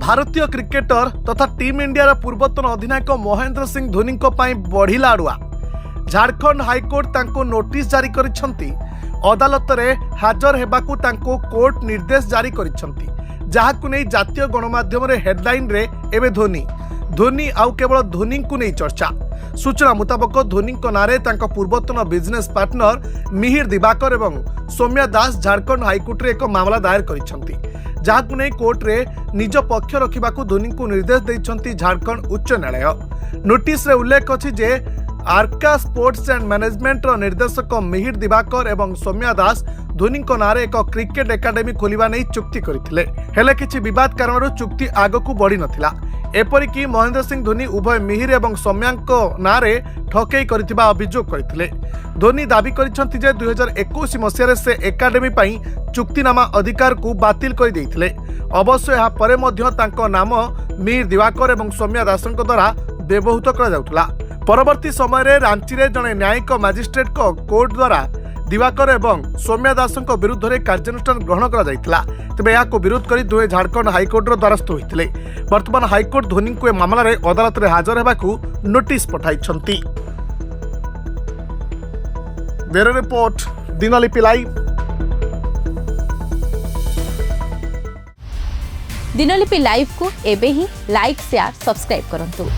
भारतीय क्रिकेटर तथा team India पूर्वतन अधिनायक महेंद्र सिंह धोनी बढ़िला अड़ुआ। झारखंड हाईकोर्ट तांको नोटिस जारी करिसेंती। अदालत रे हाजर हेबाकू तांको कोर्ट निर्देश जारी करिसेंती, जहाकू नै जातीय गणमाध्यम रे हेडलाइन रे एबे धोनी आउ केवल धोनी को नहीं चर्चा। सूचना मुताबक धोनी नारे तांको पूर्वतन बिजनेस पार्टनर मिहिर दिवाकर एवं सौम्या दास झारखंड हाईकोर्ट रे एक मामला दायर करिसेंती, जहाकू नै कोर्ट रे निज पक्ष रखिबाकू धोनी को निर्देश दैछंती झारखंड उच्च न्यायालय। नोटिस रे उल्लेख अछि जे आर्का स्पोर्ट्स एंड मैनेजमेंट रो निर्देशक मिहिर दिवाकर एवं सौम्या दास धोनी नारे एक क्रिकेट एकाडेमी खोलिबा नै चुक्ति करथिले, हेले किछि विवाद कारणरू चुक्ति आगकू बढ़ी नथिला। एपरिकी महेंद्र सिंह धोनी उभय मिहिर एवं सौम्यांक नारे ठकेई करथिबा अभियोग करथिले। धोनी दाबी करिसेंती जे 2021 मसियारे से एकाडेमी पई चुक्तिनामा अधिकार को बातिल कर देइथिले। अवश्य यहाँ परे मध्य तांको नाम मिहिर दिवाकर एवं सौम्या दासଙ୍କ द्वारा व्यवहृत करा जाउथला। परवर्ती समय रे रांची रे जने न्यायिक मजिस्ट्रेट को कोर्ट द्वारा दिवाकर एवं सौम्या दासଙ୍କ विरुद्ध रे कार्यानुष्ठान ग्रहण करा जाइथिला। तबे या को विरोध करी दुहे झारखंड हाईकोर्ट रो द्वारस्थ होइथिले। वर्तमान हाईकोर्ट धोनी को मामला रे अदालत रे हाजर हेबाकू नोटिस पठाइछंती। Bureau report Dinalipi live. Dinalipi live को एबे ही लाइक शेयर सब्सक्राइब करंतु।